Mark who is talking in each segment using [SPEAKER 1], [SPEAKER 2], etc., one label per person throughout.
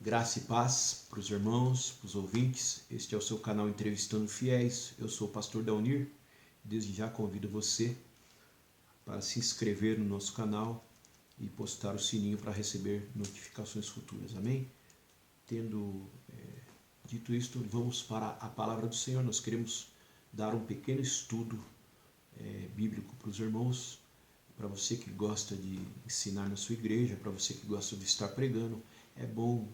[SPEAKER 1] Graça e paz para os irmãos, para os ouvintes. Este é o seu canal Entrevistando Fiéis. Eu sou o pastor Daunir. Desde já convido você para se inscrever no nosso canal e postar o sininho para receber notificações futuras. Amém? Tendo dito isto, vamos para a palavra do Senhor. Nós queremos dar um pequeno estudo bíblico para os irmãos, para você que gosta de ensinar na sua igreja, para você que gosta de estar pregando. É bom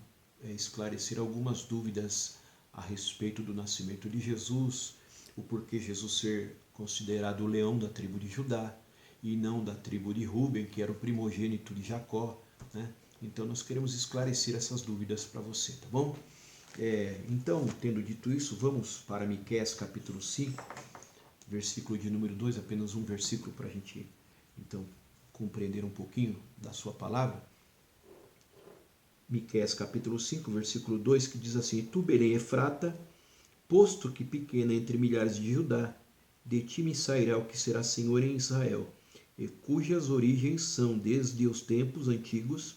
[SPEAKER 1] esclarecer algumas dúvidas a respeito do nascimento de Jesus, o porquê Jesus ser considerado o leão da tribo de Judá e não da tribo de Rúben, que era o primogênito de Jacó, né? Então nós queremos esclarecer essas dúvidas para você, tá bom? Então, tendo dito isso, vamos para Miqueias capítulo 5, versículo de número 2, apenas um versículo para a gente, então, compreender um pouquinho da sua palavra. Miqueias capítulo 5, versículo 2, que diz assim: Tu, Belém Efrata, posto que pequena entre milhares de Judá, de ti me sairá o que será senhor em Israel, e cujas origens são desde os tempos antigos,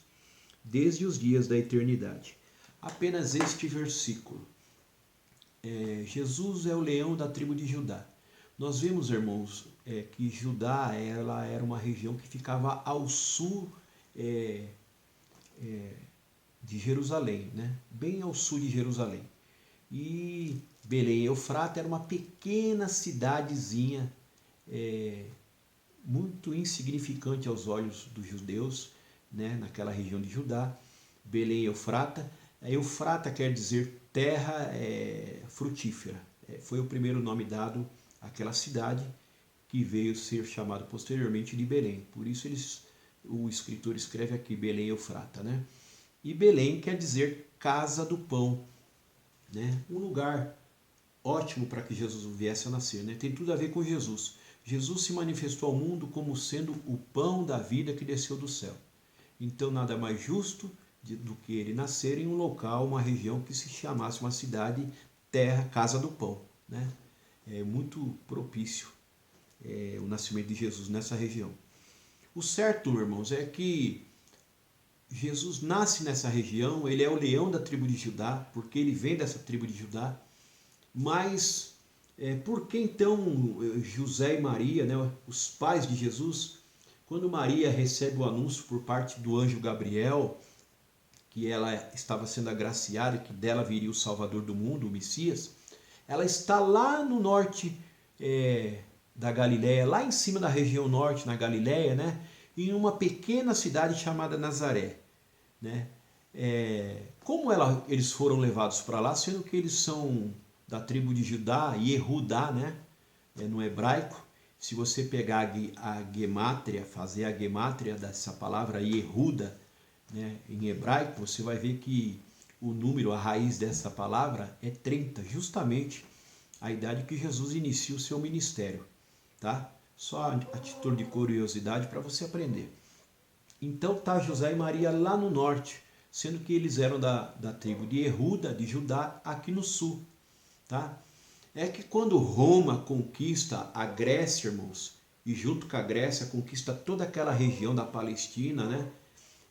[SPEAKER 1] desde os dias da eternidade. Apenas este versículo. Jesus é o leão da tribo de Judá. Nós vemos, irmãos, que Judá ela era uma região que ficava ao sul de Jerusalém, né? Bem ao sul de Jerusalém. E Belém Efrata era uma pequena cidadezinha, muito insignificante aos olhos dos judeus, né? Naquela região de Judá. Belém Efrata. Eufrata quer dizer terra frutífera. Foi o primeiro nome dado àquela cidade, que veio ser chamado posteriormente de Belém. Por isso o escritor escreve aqui Belém Efrata, né? E Belém quer dizer casa do pão, né? Um lugar ótimo para que Jesus viesse a nascer, né? Tem tudo a ver com Jesus. Jesus se manifestou ao mundo como sendo o pão da vida que desceu do céu. Então nada mais justo do que ele nascer em um local, uma região que se chamasse uma cidade, terra, casa do pão, né? É muito propício o nascimento de Jesus nessa região. O certo, irmãos, é que Jesus nasce nessa região, ele é o leão da tribo de Judá, porque ele vem dessa tribo de Judá. Mas por que então José e Maria, né, os pais de Jesus, quando Maria recebe o anúncio por parte do anjo Gabriel, que ela estava sendo agraciada, que dela viria o Salvador do mundo, o Messias, ela está lá no norte da Galileia, lá em cima da região norte, na Galileia, né, em uma pequena cidade chamada Nazaré, né? Como eles foram levados para lá, sendo que eles são da tribo de Judá, Yehudá, né? No hebraico. Se você pegar a gemátria, fazer a gemátria dessa palavra Yehuda, né, em hebraico, você vai ver que o número, a raiz dessa palavra é 30, justamente a idade que Jesus inicia o seu ministério, tá? Só a título de curiosidade para você aprender. Então tá José e Maria lá no norte, sendo que eles eram da tribo de Yehuda, de Judá, aqui no sul, tá? É que quando Roma conquista a Grécia, irmãos, e junto com a Grécia conquista toda aquela região da Palestina, né?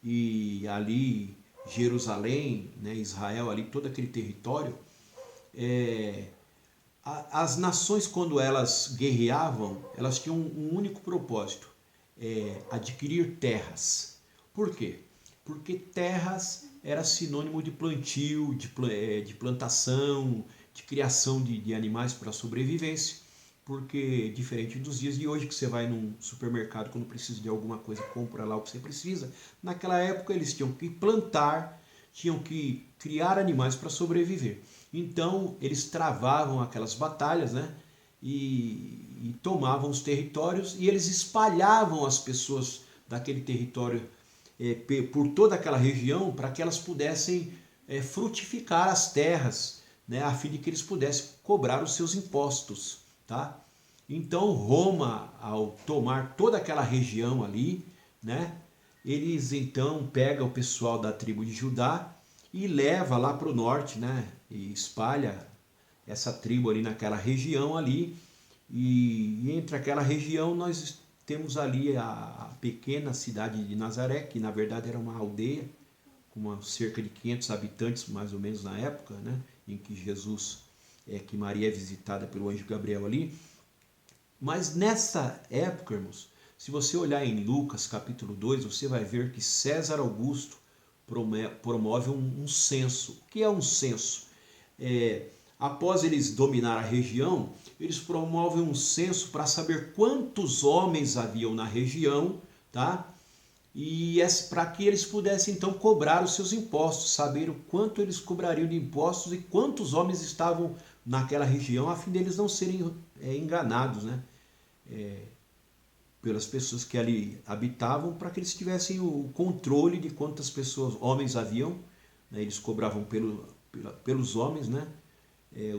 [SPEAKER 1] E ali Jerusalém, né? Israel, ali todo aquele território, as nações, quando elas guerreavam, elas tinham um único propósito: adquirir terras. Por quê? Porque terras era sinônimo de plantio, de plantação, de criação de animais para sobrevivência. Porque, diferente dos dias de hoje, que você vai num supermercado quando precisa de alguma coisa, compra lá o que você precisa, naquela época eles tinham que plantar, tinham que criar animais para sobreviver. Então eles travavam aquelas batalhas, né? E tomavam os territórios, e eles espalhavam as pessoas daquele território por toda aquela região, para que elas pudessem frutificar as terras, né? A fim de que eles pudessem cobrar os seus impostos, tá? Então Roma, ao tomar toda aquela região ali, né? Eles então pegam o pessoal da tribo de Judá e leva lá para o norte, né? E espalha essa tribo ali naquela região ali. E entre aquela região nós temos ali a pequena cidade de Nazaré, que na verdade era uma aldeia, com cerca de 500 habitantes, mais ou menos, na época, né, em que que Maria é visitada pelo anjo Gabriel ali. Mas nessa época, irmãos, se você olhar em Lucas capítulo 2, você vai ver que César Augusto promove um censo. O que é um censo? Após eles dominar a região, eles promovem um censo para saber quantos homens haviam na região, tá? E para que eles pudessem então cobrar os seus impostos, saber o quanto eles cobrariam de impostos e quantos homens estavam naquela região, a fim deles não serem enganados, né? Pelas pessoas que ali habitavam, para que eles tivessem o controle de quantas pessoas, homens haviam, né? Eles cobravam pelos homens, né?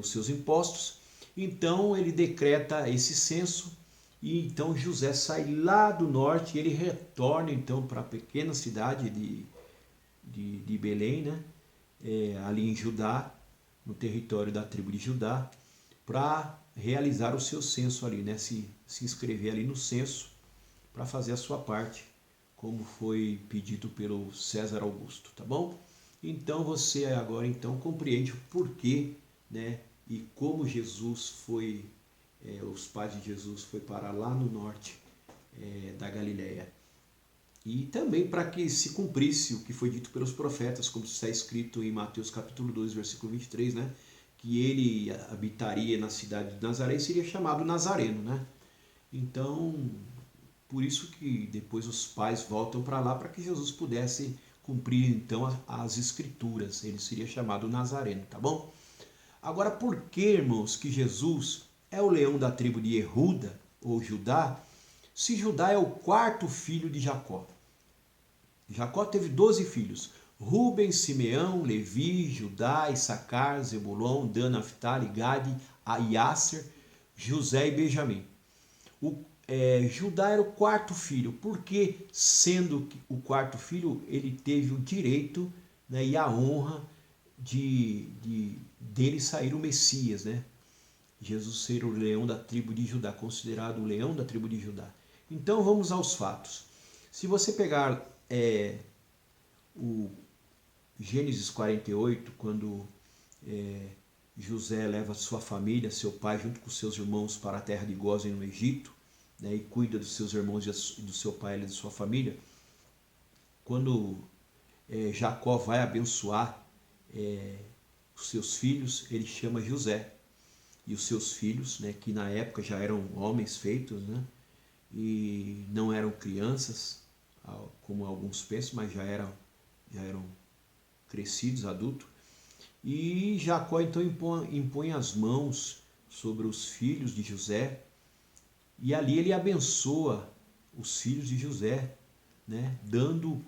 [SPEAKER 1] Os seus impostos. Então ele decreta esse censo e então José sai lá do norte e ele retorna então para a pequena cidade de Belém, né? Ali em Judá, no território da tribo de Judá, para realizar o seu censo ali, né? Se inscrever ali no censo para fazer a sua parte, como foi pedido pelo César Augusto, tá bom? Então você agora então compreende o porquê, né? E como Jesus foi, os pais de Jesus foi parar lá no norte da Galileia. E também para que se cumprisse o que foi dito pelos profetas, como está escrito em Mateus capítulo 2, versículo 23, né? Que ele habitaria na cidade de Nazaré e seria chamado Nazareno, né? Então, por isso que depois os pais voltam para lá para que Jesus pudesse cumprir então as escrituras. Ele seria chamado Nazareno, tá bom? Agora, por que, irmãos, que Jesus é o leão da tribo de Jeúda ou Judá, se Judá é o quarto filho de Jacó? Jacó teve 12 filhos: Ruben, Simeão, Levi, Judá, Issacar, Zebulon, Dan, Naftali, Gade, Aser, José e Benjamim. Judá era o quarto filho, porque sendo o quarto filho, ele teve o direito, né, e a honra dele sair o Messias, né? Jesus ser o leão da tribo de Judá, considerado o leão da tribo de Judá. Então vamos aos fatos. Se você pegar o Gênesis 48, quando José leva sua família, seu pai, junto com seus irmãos para a terra de Gósen, no Egito, né, e cuida dos seus irmãos e do seu pai e da sua família, quando Jacó vai abençoar os seus filhos, ele chama José e os seus filhos, né, que na época já eram homens feitos, né, e não eram crianças, como alguns pensam, mas já eram crescidos, adultos. E Jacó então impõe as mãos sobre os filhos de José, e ali ele abençoa os filhos de José, né, dando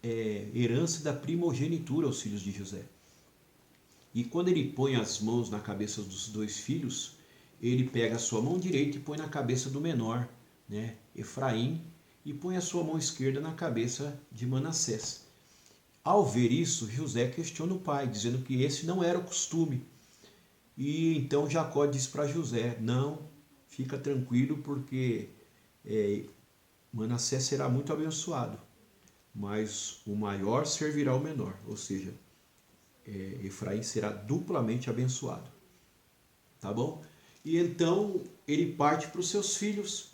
[SPEAKER 1] herança da primogenitura aos filhos de José. E quando ele põe as mãos na cabeça dos dois filhos, ele pega a sua mão direita e põe na cabeça do menor, né, Efraim, e põe a sua mão esquerda na cabeça de Manassés. Ao ver isso, José questiona o pai, dizendo que esse não era o costume. E então Jacó diz para José: não, fica tranquilo, porque Manassés será muito abençoado, mas o maior servirá ao menor, ou seja, Efraim será duplamente abençoado, tá bom? E então ele parte para os seus filhos,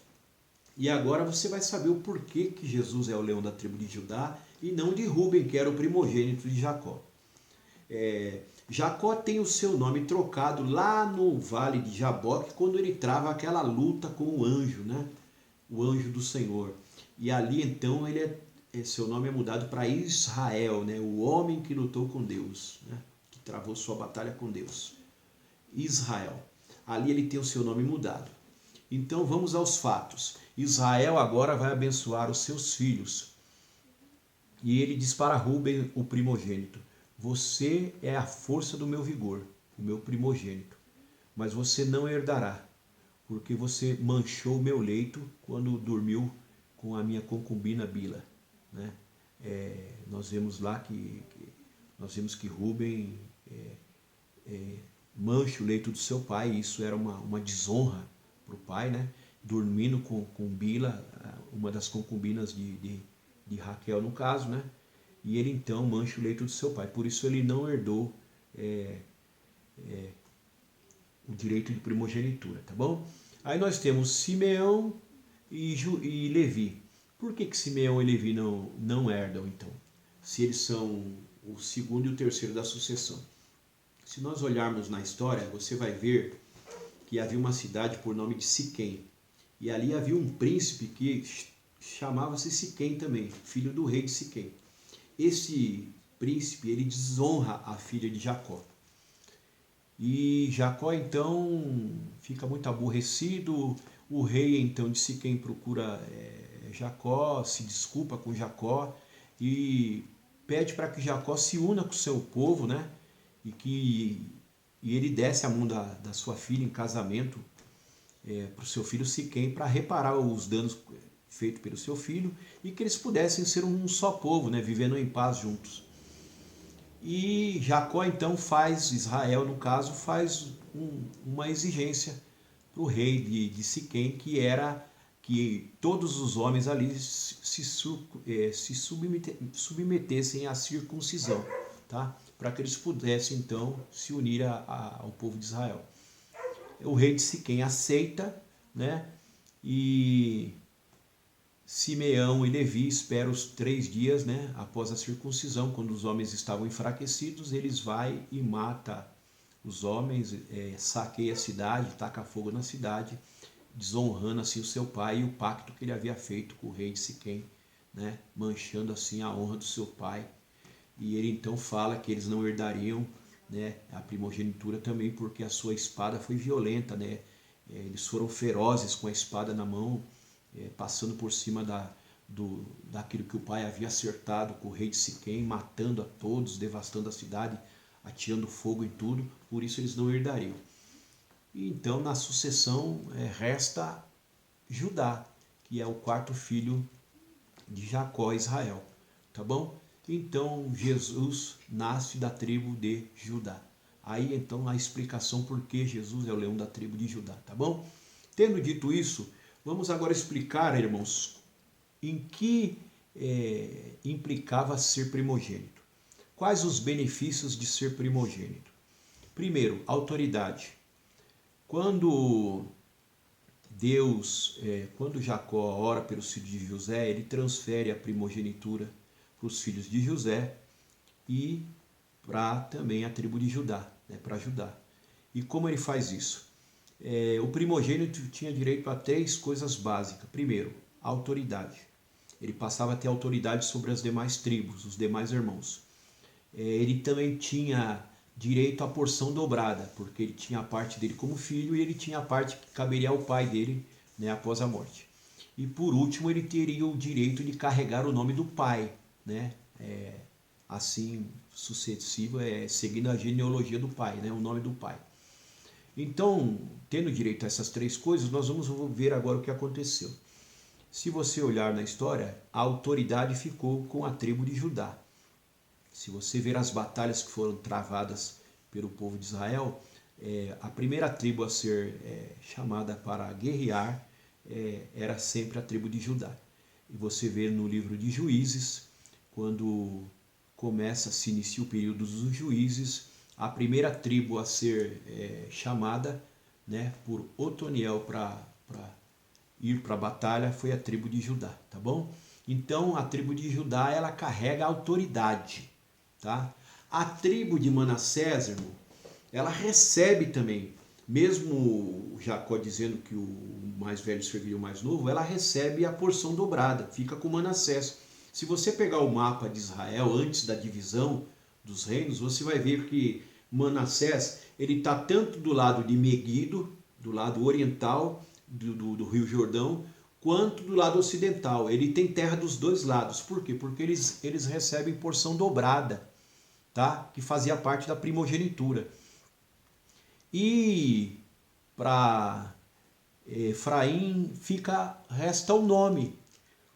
[SPEAKER 1] e agora você vai saber o porquê que Jesus é o leão da tribo de Judá e não de Ruben, que era o primogênito de Jacó. Jacó tem o seu nome trocado lá no vale de Jaboque, quando ele trava aquela luta com o anjo, né? O anjo do Senhor. E ali então seu nome é mudado para Israel, né? O homem que lutou com Deus, né? Que travou sua batalha com Deus. Israel. Ali ele tem o seu nome mudado. Então vamos aos fatos. Israel agora vai abençoar os seus filhos. E ele diz para Ruben, o primogênito: você é a força do meu vigor, o meu primogênito, mas você não herdará, porque você manchou o meu leito quando dormiu com a minha concubina Bila, né? Nós vemos lá que Ruben mancha o leito do seu pai, e isso era uma desonra para o pai, né? Dormindo com Bila, uma das concubinas de Raquel no caso, né? e ele então mancha o leito do seu pai. Por isso ele não herdou o direito de primogenitura, tá bom? Aí nós temos Simeão e Levi. Por que Simeão e Levi não herdam, então? Se eles são o segundo e o terceiro da sucessão. Se nós olharmos na história, você vai ver que havia uma cidade por nome de Siquém. E ali havia um príncipe que chamava-se Siquém também, filho do rei de Siquém. Esse príncipe, ele desonra a filha de Jacó. E Jacó então fica muito aborrecido. O rei então de Siquém procura Jacó, se desculpa com Jacó e pede para que Jacó se una com o seu povo, né? E ele desce a mão da sua filha em casamento para o seu filho Siquém, para reparar os danos feitos pelo seu filho e que eles pudessem ser um só povo, né? Vivendo em paz juntos. E Jacó então Israel no caso, faz uma exigência para o rei de Siquém, que era que todos os homens ali se submetessem à circuncisão, tá? Para que eles pudessem então se unir ao povo de Israel. O rei de Siquém aceita, né? E Simeão e Levi esperam os 3 dias, né? Após a circuncisão, quando os homens estavam enfraquecidos, eles vai e mata os homens, saqueia a cidade, taca fogo na cidade, desonrando assim o seu pai e o pacto que ele havia feito com o rei de Siquém, né? Manchando assim a honra do seu pai. E ele então fala que eles não herdariam, né, a primogenitura também porque a sua espada foi violenta, né? Eles foram ferozes com a espada na mão, passando por cima daquilo que o pai havia acertado com o rei de Siquém, matando a todos, devastando a cidade, atirando fogo em tudo, por isso eles não herdariam. E então na sucessão resta Judá, que é o 4º filho de Jacó, Israel, tá bom? Então Jesus nasce da tribo de Judá. Aí então a explicação por que Jesus é o leão da tribo de Judá, tá bom? Tendo dito isso, vamos agora explicar, irmãos, em que implicava ser primogênito. Quais os benefícios de ser primogênito? Primeiro, autoridade. Quando quando Jacó ora pelos filhos de José, ele transfere a primogenitura para os filhos de José e para também a tribo de Judá, né, para Judá. E como ele faz isso? O primogênito tinha direito a 3 coisas básicas. Primeiro, a autoridade. Ele passava a ter autoridade sobre as demais tribos, os demais irmãos. Ele também tinha direito à porção dobrada, porque ele tinha a parte dele como filho e ele tinha a parte que caberia ao pai dele, né, após a morte. E por último, ele teria o direito de carregar o nome do pai, né, assim sucessivo, seguindo a genealogia do pai, né, o nome do pai. Então, tendo direito a essas 3 coisas, nós vamos ver agora o que aconteceu. Se você olhar na história, a autoridade ficou com a tribo de Judá. Se você ver as batalhas que foram travadas pelo povo de Israel, a primeira tribo a ser chamada para guerrear era sempre a tribo de Judá. E você vê no livro de Juízes, quando se inicia o período dos juízes, a primeira tribo a ser chamada, né, por Otoniel para ir para a batalha foi a tribo de Judá, tá bom? Então a tribo de Judá ela carrega a autoridade, tá? A tribo de Manassés, irmão, ela recebe também, mesmo Jacó dizendo que o mais velho serviria o mais novo, ela recebe a porção dobrada, fica com Manassés. Se você pegar o mapa de Israel antes da divisão dos reinos, você vai ver que Manassés ele está tanto do lado de Meguido, do lado oriental do Rio Jordão, quanto do lado ocidental. Ele tem terra dos 2 lados. Por quê? Porque eles recebem porção dobrada, tá? Que fazia parte da primogenitura. E para Efraim resta o nome.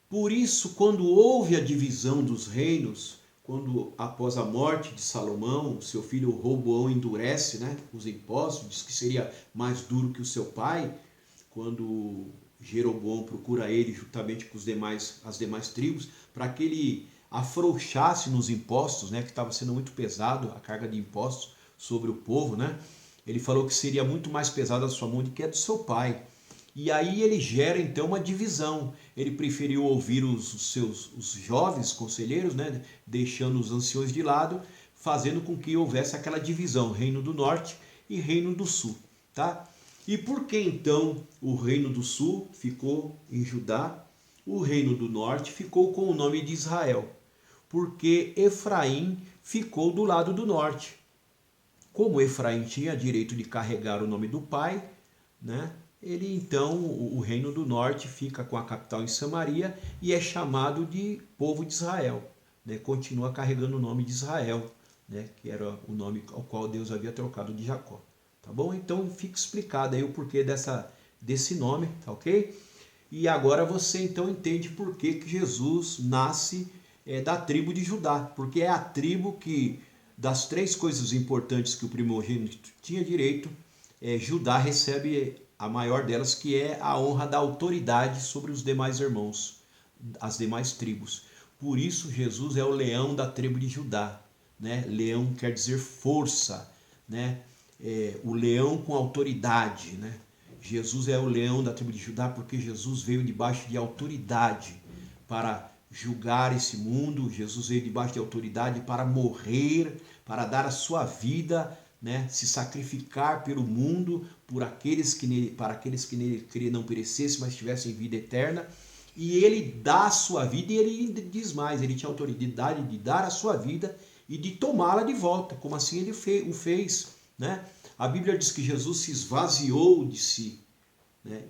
[SPEAKER 1] Por isso, quando houve a divisão dos reinos, quando após a morte de Salomão, seu filho Roboão endurece, né, os impostos, diz que seria mais duro que o seu pai, quando Jeroboão procura ele juntamente com as demais tribos, para que ele afrouxasse nos impostos, né, que estava sendo muito pesado a carga de impostos sobre o povo, né? Ele falou que seria muito mais pesada a sua mão do que a do seu pai. E aí ele gera então uma divisão. Ele preferiu ouvir os jovens conselheiros, né, deixando os anciões de lado, fazendo com que houvesse aquela divisão, Reino do Norte e Reino do Sul, tá? E por que então o Reino do Sul ficou em Judá, o Reino do Norte ficou com o nome de Israel? Porque Efraim ficou do lado do norte. Como Efraim tinha direito de carregar o nome do pai, né? Ele então, o Reino do Norte fica com a capital em Samaria e é chamado de povo de Israel, né? Continua carregando o nome de Israel, né? Que era o nome ao qual Deus havia trocado de Jacó, tá bom? Então fica explicado aí o porquê desse nome, tá ok? E agora você então entende por que Jesus nasce da tribo de Judá, porque é a tribo que, das três coisas importantes que o primogênito tinha direito, Judá recebe a maior delas, que é a honra da autoridade sobre os demais irmãos, as demais tribos. Por isso Jesus é o leão da tribo de Judá, né? Leão quer dizer força, né? O leão com autoridade, né? Jesus é o leão da tribo de Judá porque Jesus veio debaixo de autoridade para julgar esse mundo. Jesus veio debaixo de autoridade para morrer, para dar a sua vida, né, se sacrificar pelo mundo, para aqueles que nele criam não perecessem, mas tivessem vida eterna. E ele dá a sua vida, e ele diz mais, ele tinha autoridade de dar a sua vida e de tomá-la de volta, como assim ele o fez, né? A Bíblia diz que Jesus se esvaziou de si, né?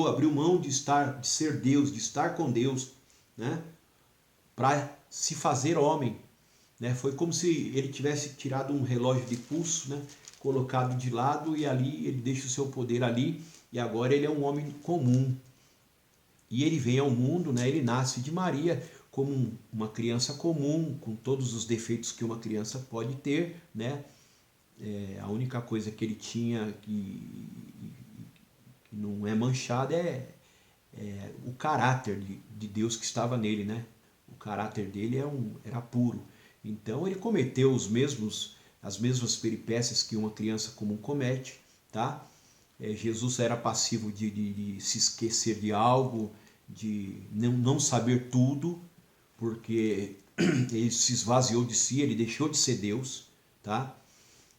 [SPEAKER 1] Abriu mão de ser Deus, de estar com Deus, né? Para se fazer homem, né? Foi como se ele tivesse tirado um relógio de pulso, né? Colocado de lado, e ali ele deixa o seu poder ali, e agora ele é um homem comum. E ele vem ao mundo, né? Ele nasce de Maria como uma criança comum, com todos os defeitos que uma criança pode ter, né? A única coisa que ele tinha que não é manchada é o caráter de Deus que estava nele, né? O caráter dele era puro. Então ele cometeu as mesmas peripécias que uma criança comum comete, tá? Jesus era passivo de se esquecer de algo, de não saber tudo, porque ele se esvaziou de si, ele deixou de ser Deus, tá?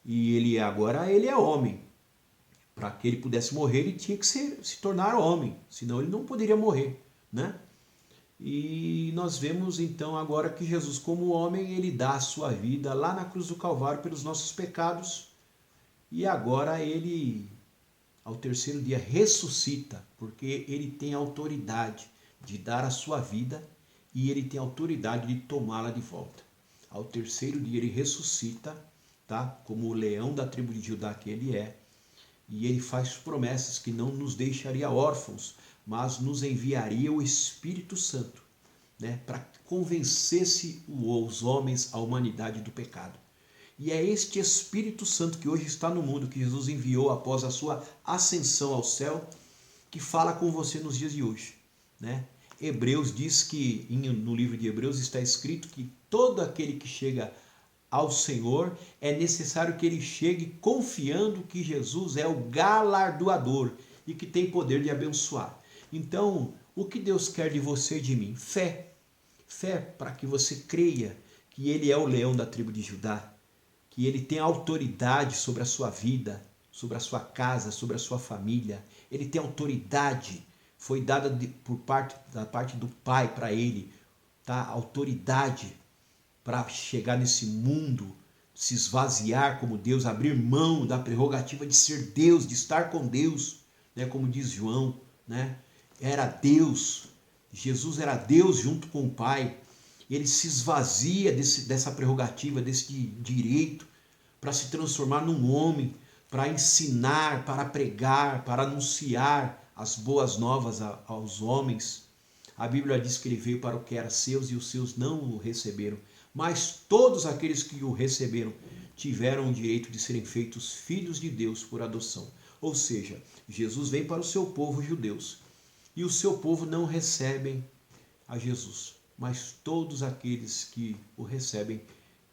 [SPEAKER 1] E ele é homem. Para que ele pudesse morrer, ele tinha que se tornar homem, senão ele não poderia morrer, né? E nós vemos então agora que Jesus, como homem, ele dá a sua vida lá na cruz do Calvário pelos nossos pecados, e agora ele, ao terceiro dia, ressuscita, porque ele tem autoridade de dar a sua vida e ele tem autoridade de tomá-la de volta. Ao terceiro dia ele ressuscita, tá? Como o leão da tribo de Judá que ele é, e ele faz promessas que não nos deixaria órfãos, mas nos enviaria o Espírito Santo, né, para que convencesse os homens, a humanidade, do pecado. E é este Espírito Santo que hoje está no mundo, que Jesus enviou após a sua ascensão ao céu, que fala com você nos dias de hoje, né? Hebreus diz que, no livro de Hebreus está escrito que todo aquele que chega ao Senhor, é necessário que ele chegue confiando que Jesus é o galardoador e que tem poder de abençoar. Então, o que Deus quer de você e de mim? Fé. Fé para que você creia que ele é o leão da tribo de Judá, que ele tem autoridade sobre a sua vida, sobre a sua casa, sobre a sua família. Ele tem autoridade, foi dada da parte do Pai para ele, tá? Autoridade para chegar nesse mundo, se esvaziar como Deus, abrir mão da prerrogativa de ser Deus, de estar com Deus, né? Como diz João, né? Era Deus, Jesus era Deus junto com o Pai. Ele se esvazia dessa prerrogativa, desse direito, para se transformar num homem, para ensinar, para pregar, para anunciar as boas novas aos homens. A Bíblia diz que ele veio para o que era seus e os seus não o receberam. Mas todos aqueles que o receberam tiveram o direito de serem feitos filhos de Deus por adoção. Ou seja, Jesus vem para o seu povo, os judeus, e o seu povo não recebem a Jesus. mas todos aqueles que o recebem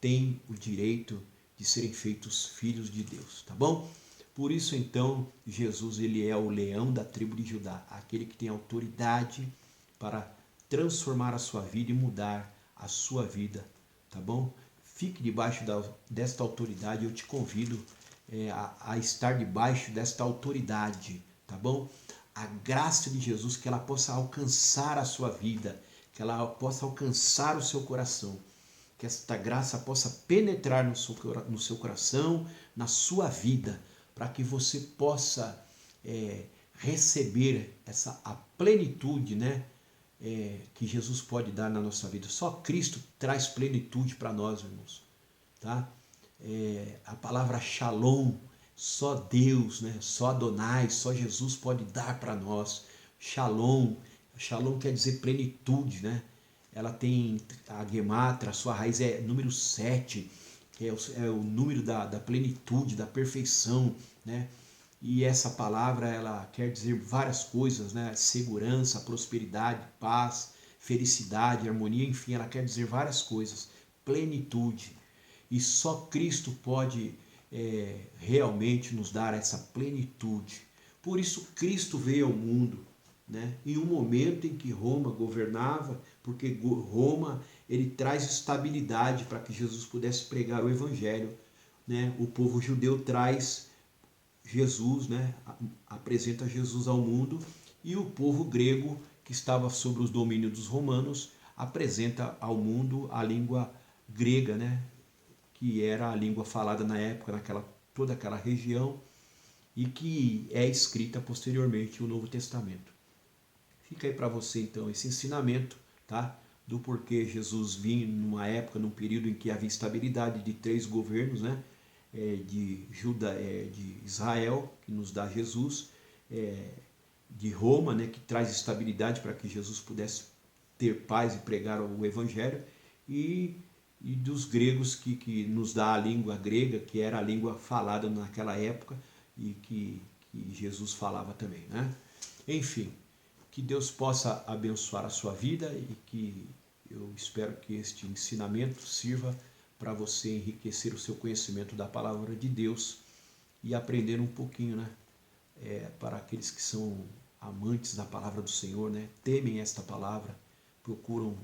[SPEAKER 1] têm o direito de serem feitos filhos de Deus, tá bom? Por isso então, Jesus ele é o leão da tribo de Judá, aquele que tem autoridade para transformar a sua vida e mudar a sua vida, tá bom? Fique debaixo desta autoridade, eu te convido a estar debaixo desta autoridade, tá bom? A graça de Jesus, que ela possa alcançar a sua vida, que ela possa alcançar o seu coração, que esta graça possa penetrar no seu coração, na sua vida, para que você possa receber a plenitude, né, que Jesus pode dar na nossa vida. Só Cristo traz plenitude para nós, irmãos. Tá? A palavra Shalom, só Deus, né? Só Adonai, só Jesus pode dar para nós. Shalom, Shalom quer dizer plenitude, né? Ela tem a gematra, a sua raiz é número 7, que é o número da plenitude, da perfeição, né? E essa palavra ela quer dizer várias coisas, né? Segurança, prosperidade, paz, felicidade, harmonia, enfim, ela quer dizer várias coisas. Plenitude. E só Cristo pode realmente nos dar essa plenitude. Por isso Cristo veio ao mundo, né? Em um momento em que Roma governava, porque Roma ele traz estabilidade para que Jesus pudesse pregar o evangelho, né? O povo judeu traz Jesus, né? Apresenta Jesus ao mundo, e o povo grego, que estava sob os domínios dos romanos, apresenta ao mundo a língua grega, né? Que era a língua falada na época, toda aquela região, e que é escrita posteriormente o Novo Testamento. Fica aí para você então esse ensinamento, tá? Do porquê Jesus vinha numa época, num período em que havia estabilidade de 3 governos, né? De Israel, que nos dá Jesus, de Roma, né? Que traz estabilidade para que Jesus pudesse ter paz e pregar o Evangelho, e dos gregos, que nos dá a língua grega, que era a língua falada naquela época e que Jesus falava também, né? Enfim, que Deus possa abençoar a sua vida, e que eu espero que este ensinamento sirva para você enriquecer o seu conhecimento da palavra de Deus e aprender um pouquinho, né? Para aqueles que são amantes da palavra do Senhor, né? Temem esta palavra, procuram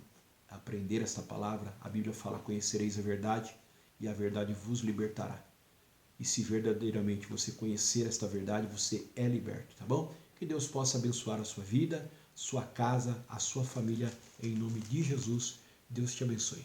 [SPEAKER 1] aprender esta palavra. A Bíblia fala: conhecereis a verdade e a verdade vos libertará. E se verdadeiramente você conhecer esta verdade, você é liberto, tá bom? Que Deus possa abençoar a sua vida, sua casa, a sua família, em nome de Jesus. Deus te abençoe.